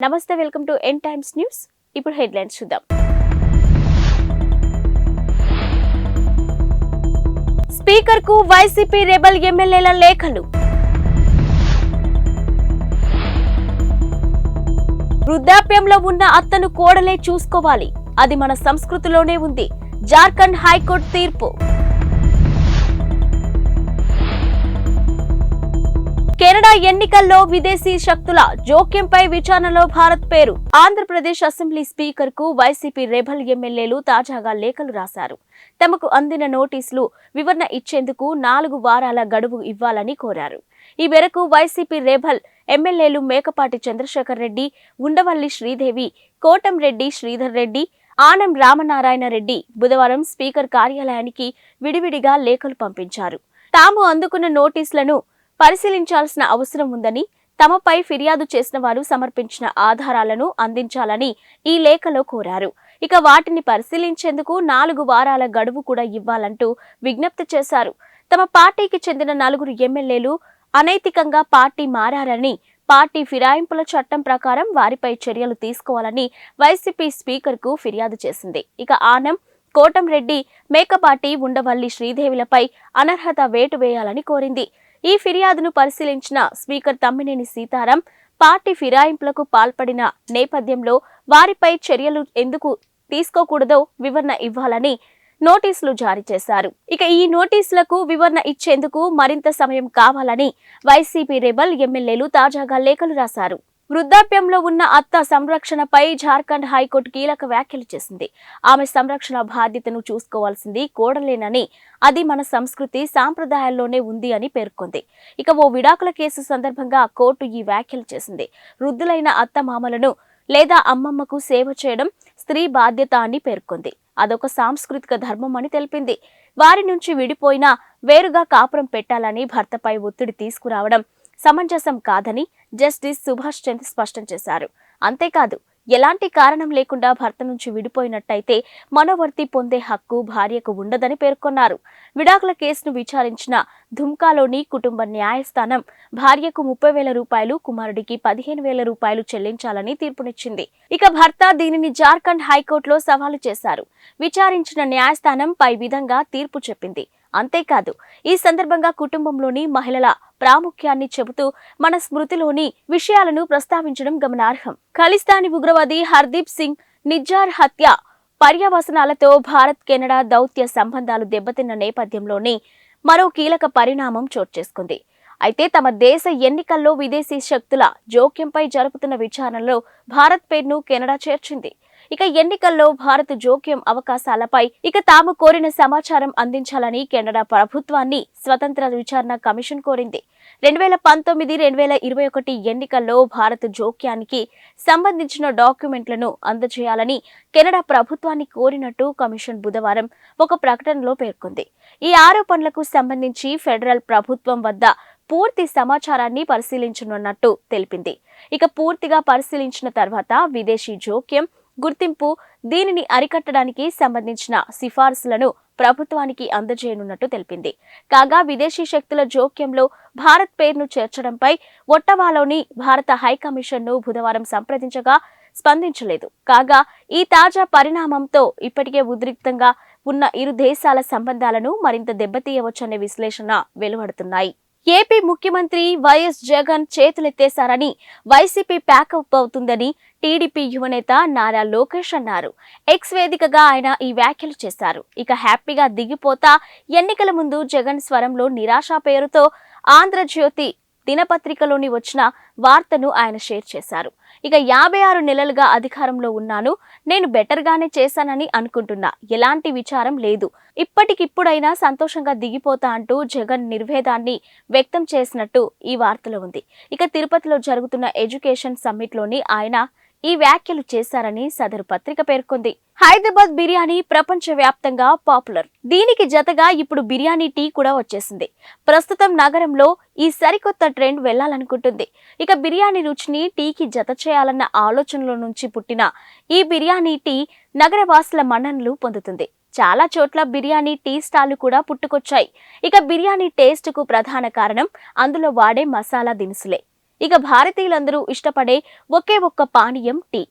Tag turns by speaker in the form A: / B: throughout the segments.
A: నమస్తే, welcome to N Times news. ఇప్పుడు headlines చూద్దాం. స్పీకర్ కు వైసీపీ రెబల్ ఎమ్మెల్యేల లేఖలు. వృద్ధాప్యంలో ఉన్న అత్తను కోడలే చూసుకోవాలి, అది మన సంస్కృతిలోనే ఉంది. జార్ఖండ్ హైకోర్టు తీర్పు. కెనడా ఎన్నికల్లో విదేశీ శక్తుల జోక్యంపై విచారణలో భారత్ పేరు. ఆంధ్రప్రదేశ్ అసెంబ్లీ స్పీకర్ కు వైసీపీ రెబల్ ఎమ్మెల్యేలు తాజాగా లేఖలు రాశారు. తమకు అందిన నోటీసులు వివరణ ఇచ్చేందుకు 4 వారాల గడువు ఇవ్వాలని కోరారు. ఈ మేరకు వైసీపీ రెబల్ ఎమ్మెల్యేలు మేకపాటి చంద్రశేఖర్ రెడ్డి, ఉండవల్లి శ్రీదేవి, కోటంరెడ్డి శ్రీధర్ రెడ్డి, ఆనం రామనారాయణ రెడ్డి బుధవారం స్పీకర్ కార్యాలయానికి విడివిడిగా లేఖలు పంపించారు. తాము అందుకున్న నోటీసులను పరిశీలించాల్సిన అవసరం ఉందని, తమపై ఫిర్యాదు చేసిన వారు సమర్పించిన ఆధారాలను అందించాలని ఈ లేఖలో కోరారు. ఇక వాటిని పరిశీలించేందుకు 4 వారాల గడువు కూడా ఇవ్వాలంటూ విజ్ఞప్తి చేశారు. తమ పార్టీకి చెందిన 4 ఎమ్మెల్యేలు అనైతికంగా పార్టీ మారారని, పార్టీ ఫిరాయింపుల చట్టం ప్రకారం వారిపై చర్యలు తీసుకోవాలని వైసీపీ స్పీకర్ కు ఫిర్యాదు చేసింది. ఇక ఆనం, కోటంరెడ్డి, మేకపాటి, ఉండవల్లి శ్రీదేవిలపై అనర్హత వేటు వేయాలని కోరింది. ఈ ఫిర్యాదును పరిశీలించిన స్పీకర్ తమ్మినేని సీతారాం, పార్టీ ఫిరాయింపులకు పాల్పడిన నేపథ్యంలో వారిపై చర్యలు ఎందుకు తీసుకోకూడదో వివరణ ఇవ్వాలని నోటీసులు జారీ చేశారు. ఇక ఈ నోటీసులకు వివరణ ఇచ్చేందుకు మరింత సమయం కావాలని వైసీపీ రెబల్ ఎమ్మెల్యేలు తాజాగా లేఖలు రాశారు. వృద్ధాప్యంలో ఉన్న అత్త సంరక్షణపై జార్ఖండ్ హైకోర్టు కీలక వ్యాఖ్యలు చేసింది. ఆమె సంరక్షణ బాధ్యతను చూసుకోవాల్సింది కోడలేనని, అది మన సంస్కృతి సాంప్రదాయాల్లోనే ఉంది అని పేర్కొంది. ఇక ఓ విడాకుల కేసు సందర్భంగా కోర్టు ఈ వ్యాఖ్యలు చేసింది. వృద్ధులైన అత్త మామలను లేదా అమ్మమ్మకు సేవ చేయడం స్త్రీ బాధ్యత అని పేర్కొంది. అదొక సాంస్కృతిక ధర్మం అని తెలిపింది. వారి నుంచి విడిపోయినా వేరుగా కాపురం పెట్టాలని భర్తపై ఒత్తిడి తీసుకురావడం సమంజసం కాదని జస్టిస్ సుభాష్ చంద్ర స్పష్టం చేశారు. అంతేకాదు, ఎలాంటి కారణం లేకుండా భర్త నుంచి విడిపోయినట్టయితే మనోవర్తి పొందే హక్కు భార్యకు ఉండదని పేర్కొన్నారు. విడాకుల కేసును విచారించిన ధుమ్కాలోని కుటుంబ న్యాయస్థానం భార్యకు 30,000 రూపాయలు, కుమారుడికి 15,000 రూపాయలు చెల్లించాలని తీర్పునిచ్చింది. ఇక భర్త దీనిని జార్ఖండ్ హైకోర్టులో సవాలు చేశారు. విచారించిన న్యాయస్థానం పై విధంగా తీర్పు చెప్పింది. అంతేకాదు, ఈ సందర్భంగా కుటుంబంలోని మహిళల ప్రాముఖ్యాన్ని చెబుతూ మన స్మృతిలోని విషయాలను ప్రస్తావించడం గమనార్హం. ఖలిస్తానీ ఉగ్రవాది హర్దీప్ సింగ్ నిజ్జార్ హత్య పర్యవసనాలతో భారత్ కెనడా దౌత్య సంబంధాలు దెబ్బతిన్న నేపథ్యంలోనే మరో కీలక పరిణామం చోటు చేసుకుంది. అయితే తమ దేశ ఎన్నికల్లో విదేశీ శక్తుల జోక్యంపై జరుపుతున్న విచారణలో భారత్ పేరును కెనడా చేర్చింది. ఇక ఎన్నికల్లో భారత్ జోక్యం అవకాశాలపై తాము కోరిన సమాచారం అందించాలని కెనడా ప్రభుత్వాన్ని స్వతంత్ర విచారణ కమిషన్ కోరింది. 2019-2021 ఎన్నికల్లో భారత్ జోక్యానికి సంబంధించిన డాక్యుమెంట్లను అందజేయాలని కెనడా ప్రభుత్వాన్ని కోరినట్టు కమిషన్ బుధవారం ఒక ప్రకటనలో పేర్కొంది. ఈ ఆరోపణలకు సంబంధించి ఫెడరల్ ప్రభుత్వం వద్ద పూర్తి సమాచారాన్ని పరిశీలించనున్నట్టు తెలిపింది. ఇక పూర్తిగా పరిశీలించిన తర్వాత విదేశీ జోక్యం గుర్తింపు, దీనిని అరికట్టడానికి సంబంధించిన సిఫార్సులను ప్రభుత్వానికి అందజేయనున్నట్టు తెలిపింది. కాగా విదేశీ శక్తుల జోక్యంలో భారత్ పేరును చేర్చడంపై ఒట్టవాలోని భారత హైకమిషన్ను బుధవారం సంప్రదించగా స్పందించలేదు. కాగా ఈ తాజా పరిణామంతో ఇప్పటికే ఉద్రిక్తంగా ఉన్న ఇరు దేశాల సంబంధాలను మరింత దెబ్బతీయవచ్చనే విశ్లేషణ వెలువడుతున్నాయి. ఏపీ ముఖ్యమంత్రి వైఎస్ జగన్ చేతులెత్తేశారని, వైసీపీ ప్యాకప్ అవుతుందని టీడీపీ యువనేత నారా లోకేష్ అన్నారు. ఎక్స్ వేదికగా ఆయన ఈ వ్యాఖ్యలు చేశారు. ఇక హ్యాపీగా దిగిపోతా ఎన్నికల ముందు జగన్ స్వరంలో నిరాశ పేరుతో ఆంధ్రజ్యోతి దినపత్రికలోని వచ్చిన వార్తను ఆయన షేర్ చేశారు. ఇక 56 నెలలుగా అధికారంలో ఉన్నాను, నేను బెటర్గానే చేశానని అనుకుంటున్నా, ఎలాంటి విచారం లేదు, ఇప్పటికిప్పుడైనా సంతోషంగా దిగిపోతా అంటూ జగన్ నిర్వేదాన్ని వ్యక్తం చేసినట్టు ఈ వార్తలో ఉంది. ఇక తిరుపతిలో జరుగుతున్న ఎడ్యుకేషన్ సమ్మిట్లోని ఆయన ఈ వ్యాఖ్యలు చేశారని సదరు పత్రిక పేర్కొంది. హైదరాబాద్ బిర్యానీ ప్రపంచవ్యాప్తంగా పాపులర్. దీనికి జతగా ఇప్పుడు బిర్యానీ టీ కూడా వచ్చేసింది. ప్రస్తుతం నగరంలో ఈ సరికొత్త ట్రెండ్ వెళ్లాలనుకుంటుంది. ఇక బిర్యానీ రుచిని టీకి జత చేయాలన్న ఆలోచనలో నుంచి పుట్టిన ఈ బిర్యానీ టీ నగరవాసుల మన్ననలు పొందుతుంది. చాలా చోట్ల బిర్యానీ టీ స్టాళ్లు కూడా పుట్టుకొచ్చాయి. ఇక బిర్యానీ టేస్ట్ కు ప్రధాన కారణం అందులో వాడే మసాలా దినుసులే. ఇక భారతీయులందరూ ఇష్టపడే ఒకే ఒక్క పానీయం టీ.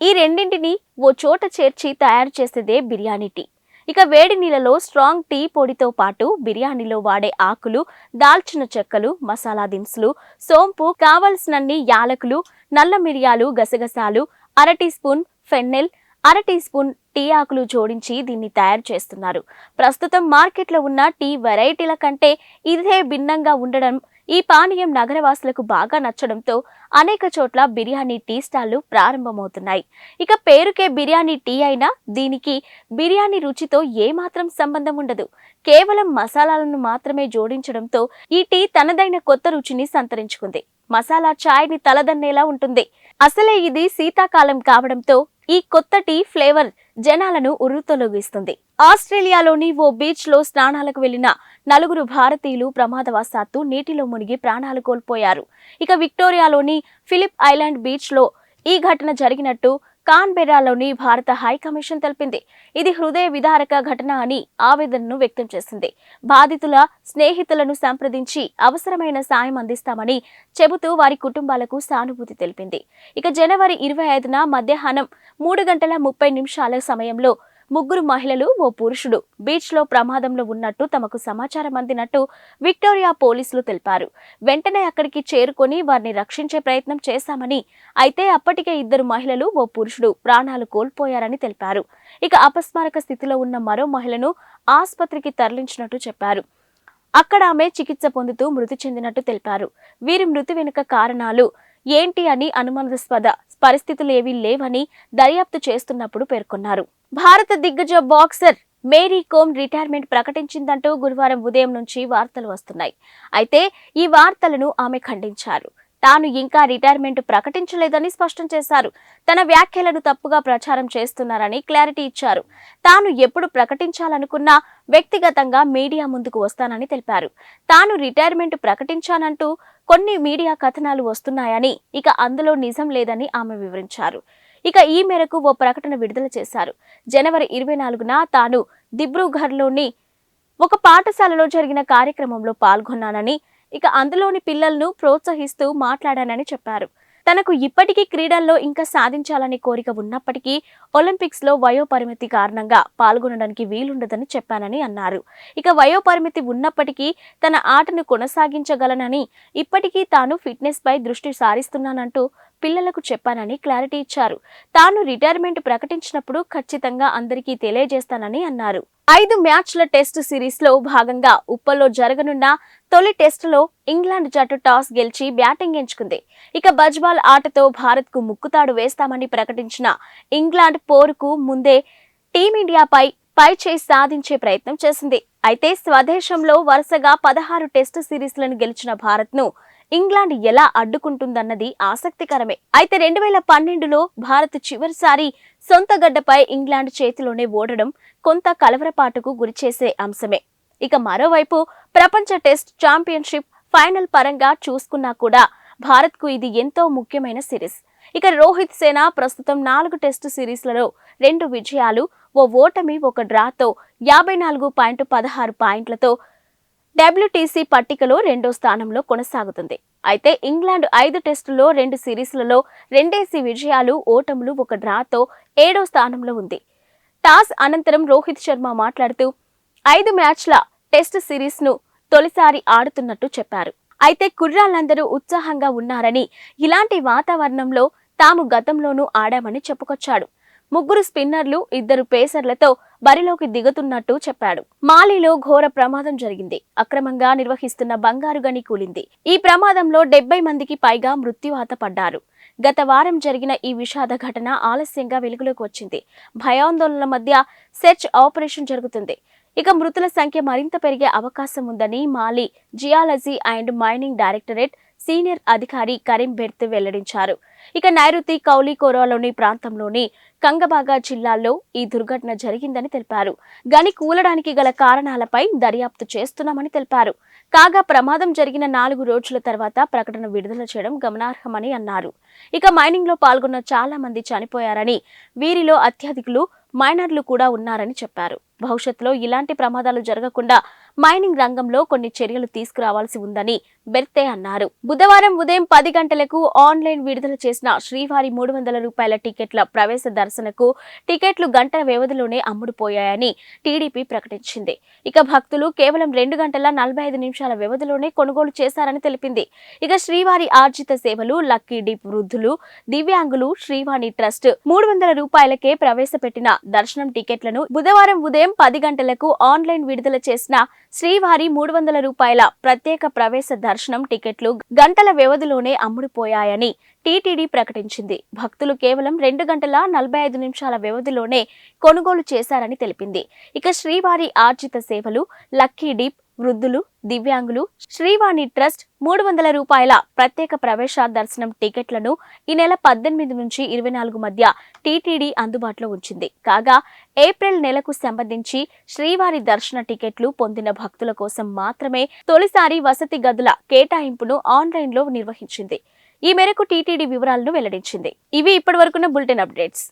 A: ఈ రెండింటిని ఓ చోట చేర్చి తయారు చేసేదే బిర్యానీ టీ. ఇక వేడి నీళ్ళలో స్ట్రాంగ్ టీ పొడితో పాటు బిర్యానీలో వాడే ఆకులు, దాల్చిన చెక్కలు, మసాలా దినుసులు, సోంపు, కావలసినన్ని యాలకులు, నల్ల మిరియాలు, గసగసాలు, అర టీ స్పూన్ ఫెన్నెల్, అర టీ స్పూన్ టీ ఆకులు జోడించి దీన్ని తయారు చేస్తున్నారు. ప్రస్తుతం మార్కెట్లో ఉన్న టీ వెరైటీల కంటే ఇదే భిన్నంగా ఉండడం ఈ పానీయం నగరవాసులకు బాగా నచ్చడంతో అనేక చోట్ల బిర్యానీ టీ స్టాళ్లు ప్రారంభమవుతున్నాయి. ఇక పేరుకే బిర్యానీ టీ అయినా దీనికి బిర్యానీ రుచితో ఏమాత్రం సంబంధం ఉండదు. కేవలం మసాలాలను మాత్రమే జోడించడంతో ఈ టీ తనదైన కొత్త రుచిని సంతరించుకుంది. మసాలా ఛాయ్ని తలదన్నేలా ఉంటుంది. అసలే ఇది శీతాకాలం కావడంతో ఈ కొత్త టీ ఫ్లేవర్ జనాలను ఉర్రూతలూగిస్తుంది. ఆస్ట్రేలియాలోని ఓ బీచ్ లో స్నానాలకు వెళ్లిన 4 భారతీయులు ప్రమాదవశాత్తు నీటిలో మునిగి ప్రాణాలు కోల్పోయారు. ఇక విక్టోరియాలోని ఫిలిప్ ఐలాండ్ బీచ్ లో ఈ ఘటన జరిగినట్టు కాన్బెర్రాలోని భారత హైకమిషన్ తెలిపింది. ఇది హృదయ విదారక ఘటన అని ఆవేదనను వ్యక్తం చేసింది. బాధితుల స్నేహితులను సంప్రదించి అవసరమైన సాయం అందిస్తామని చెబుతూ వారి కుటుంబాలకు సానుభూతి తెలిపింది. ఇక జనవరి 25న మధ్యాహ్నం 3:30 సమయంలో 3 మహిళలు, ఓ పురుషుడు బీచ్ లో ప్రమాదంలో ఉన్నట్టు తమకు సమాచారం అందినట్టు విక్టోరియా పోలీసులు తెలిపారు. వెంటనే అక్కడికి చేరుకొని వారిని రక్షించే ప్రయత్నం చేశామని, అయితే అప్పటికే 2 మహిళలు, ఓ పురుషుడు ప్రాణాలు కోల్పోయారని తెలిపారు. ఇక అపస్మారక స్థితిలో ఉన్న మరో మహిళను ఆసుపత్రికి తరలించినట్టు చెప్పారు. అక్కడ ఆమె చికిత్స పొందుతూ మృతి చెందినట్టు తెలిపారు. వీరి మృతి వెనుక కారణాలు ఏంటి అని అనుమానాస్పద పరిస్థితులేవీ లేవని దర్యాప్తు చేస్తున్నప్పుడు పేర్కొన్నారు. భారత దిగ్గజ బాక్సర్ మేరీ కోమ్ రిటైర్మెంట్ ప్రకటించిందంటూ గురువారం ఉదయం నుంచి వార్తలు వస్తున్నాయి. అయితే ఈ వార్తలను ఆమె ఖండించారు. తాను ఇంకా రిటైర్మెంట్ ప్రకటించలేదని స్పష్టం చేశారు. తన వ్యాఖ్యలను తప్పుగా ప్రచారం చేస్తున్నారని క్లారిటీ ఇచ్చారు. తాను ఎప్పుడు ప్రకటించాలనుకున్నా వ్యక్తిగతంగా మీడియా ముందుకు వస్తానని తెలిపారు. తాను రిటైర్మెంట్ ప్రకటించానంటూ కొన్ని మీడియా కథనాలు వస్తున్నాయని, ఇక అందులో నిజం లేదని ఆమె వివరించారు. ఇక ఈ మేరకు ఓ ప్రకటన విడుదల చేశారు. జనవరి 24న తాను దిబ్రూఘర్లోని ఒక పాఠశాలలో జరిగిన కార్యక్రమంలో పాల్గొన్నానని, ఇక అందులోని పిల్లలను ప్రోత్సహిస్తూ మాట్లాడానని చెప్పారు. తనకు ఇప్పటికీ క్రీడల్లో ఇంకా సాధించాలనే కోరిక ఉన్నప్పటికీ ఒలింపిక్స్ లో వయోపరిమితి కారణంగా పాల్గొనడానికి వీలుండదని చెప్పానని అన్నారు. ఇక వయోపరిమితి ఉన్నప్పటికీ తన ఆటను కొనసాగించగలనని, ఇప్పటికీ తాను ఫిట్నెస్ పై దృష్టి సారిస్తున్నానంటూ పిల్లలకు చెప్పానని క్లారిటీ ఇచ్చారు. తాను రిటైర్మెంట్ ప్రకటించినప్పుడు ఖచ్చితంగా అందరికీ తెలియజేస్తానని అన్నారు. 5 మ్యాచ్ల టెస్టు సిరీస్ లో భాగంగా ఉప్పల్లో జరగనున్న తొలి టెస్టులో ఇంగ్లాండ్ జట్టు టాస్ గెలిచి బ్యాటింగ్ ఎంచుకుంది. ఇక బజ్బాల్ ఆటతో భారత్ కు ముక్కుతాడు వేస్తామని ప్రకటించిన ఇంగ్లాండ్ పోరుకు ముందే టీమిండియాపై పైచేయి సాధించే ప్రయత్నం చేసింది. అయితే స్వదేశంలో వరుసగా 16 టెస్టు సిరీస్లను గెలిచిన భారత్ ను ఇంగ్లాండ్ ఎలా అడ్డుకుంటుందన్నది ఆసక్తికరమే. అయితే 2012లో భారత్ చివరిసారి సొంత గడ్డపై ఇంగ్లాండ్ చేతిలోనే ఓడడం కొంత కలవరపాటుకు గురిచేసే అంశమే. ఇక మరోవైపు ప్రపంచ టెస్ట్ ఛాంపియన్షిప్ ఫైనల్ పరంగా చూసుకున్నా కూడా భారత్ కు ఇది ఎంతో ముఖ్యమైన సిరీస్. ఇక రోహిత్ సేన ప్రస్తుతం 4 టెస్టు సిరీస్లలో 2 విజయాలు, ఓ ఓటమి, ఒక డ్రాతో 54.16 పాయింట్లతో డబ్ల్యూటీసీ పట్టికలో 2వ స్థానంలో కొనసాగుతుంది. అయితే ఇంగ్లాండ్ 5 టెస్టుల్లో 2 సిరీస్లలో 2 విజయాలు, ఓటములు, ఒక డ్రాతో 7వ స్థానంలో ఉంది. టాస్ అనంతరం రోహిత్ శర్మ మాట్లాడుతూ 5 మ్యాచ్ల టెస్ట్ సిరీస్ ను తొలిసారి ఆడుతున్నట్టు చెప్పారు. అయితే కుర్రాళ్లందరూ ఉత్సాహంగా ఉన్నారని, ఇలాంటి వాతావరణంలో తాము గతంలోనూ ఆడామని చెప్పుకొచ్చాడు. 3 స్పిన్నర్లు, 2 పేసర్లతో బరిలోకి దిగుతున్నట్టు చెప్పాడు. మాలీలో ఘోర ప్రమాదం జరిగింది. అక్రమంగా నిర్వహిస్తున్న బంగారు గని కూలింది. ఈ ప్రమాదంలో 70 మందికి పైగా మృత్యువాత పడ్డారు. గత వారం జరిగిన ఈ విషాద ఘటన ఆలస్యంగా వెలుగులోకి వచ్చింది. భయాందోళనల మధ్య సెర్చ్ ఆపరేషన్ జరుగుతుంది. ఇక మృతుల సంఖ్య మరింత పెరిగే అవకాశం ఉందని Mali geology and mining directorate senior అధికారి కరీం బెర్త్ వెల్లడించారు. ఇక నైరుతి కౌలీకోరాలోని ప్రాంతంలోని కంగబాగా జిల్లాల్లో ఈ దుర్ఘటన జరిగిందని తెలిపారు. గని కూలడానికి గల కారణాలపై దర్యాప్తు చేస్తున్నామని తెలిపారు. కాగా ప్రమాదం జరిగిన 4 రోజుల తర్వాత ప్రకటన విడుదల చేయడం గమనార్హమని అన్నారు. ఇక మైనింగ్ లో పాల్గొన్న చాలా మంది చనిపోయారని, వీరిలో అత్యధికులు మైనర్లు కూడా ఉన్నారని చెప్పారు. భవిష్యత్తులో ఇలాంటి ప్రమాదాలు జరగకుండా మైనింగ్ రంగంలో కొన్ని చర్యలు తీసుకురావాల్సి ఉందని బెర్తే అన్నారు. బుధవారం ఉదయం 10 గంటలకు ఆన్లైన్ విడుదల చేసిన శ్రీవారి 300 రూపాయల టికెట్ల ప్రవేశ దర్శనకు టికెట్లు గంటల వ్యవధిలోనే అమ్ముడుపోయాయని టీడీపీ ప్రకటించింది. ఇక భక్తులు కేవలం 2 గంటల 45 నిమిషాల వ్యవధిలోనే కొనుగోలు చేశారని తెలిపింది. ఇక శ్రీవారి ఆర్జిత సేవలు, లక్కీ డిప్, వృద్ధులు, దివ్యాంగులు, శ్రీవాణి ట్రస్ట్ 300 రూపాయలకే ప్రవేశపెట్టిన దర్శనం టికెట్లను బుధవారం ఉదయం 10 గంటలకు ఆన్లైన్ విడుదల చేసిన శ్రీవారి 300 రూపాయల ప్రత్యేక ప్రవేశ దర్శనం టికెట్లు గంటల వ్యవధిలోనే అమ్ముడుపోయాయని టీటీడీ ప్రకటించింది. భక్తులు కేవలం 2 గంటల 45 నిమిషాల వ్యవధిలోనే కొనుగోలు చేశారని తెలిపింది. ఇక శ్రీవారి ఆర్జిత సేవలు, లక్కీ డిప్, వృద్ధులు, దివ్యాంగులు, శ్రీవాణి ట్రస్ట్ 300 రూపాయల ప్రత్యేక ప్రవేశ దర్శనం టికెట్లను ఈ నెల 18 నుంచి 24 మధ్య టీటీడీ అందుబాటులో ఉంచింది. కాగా ఏప్రిల్ నెలకు సంబంధించి శ్రీవారి దర్శన టికెట్లు పొందిన భక్తుల కోసం మాత్రమే తొలిసారి వసతి గదుల కేటాయింపును ఆన్లైన్లో నిర్వహించింది. ఈ మేరకు టీటీడీ వివరాలను వెల్లడించింది. ఇవి ఇప్పటివరకున్న బులెటిన్ అప్డేట్స్.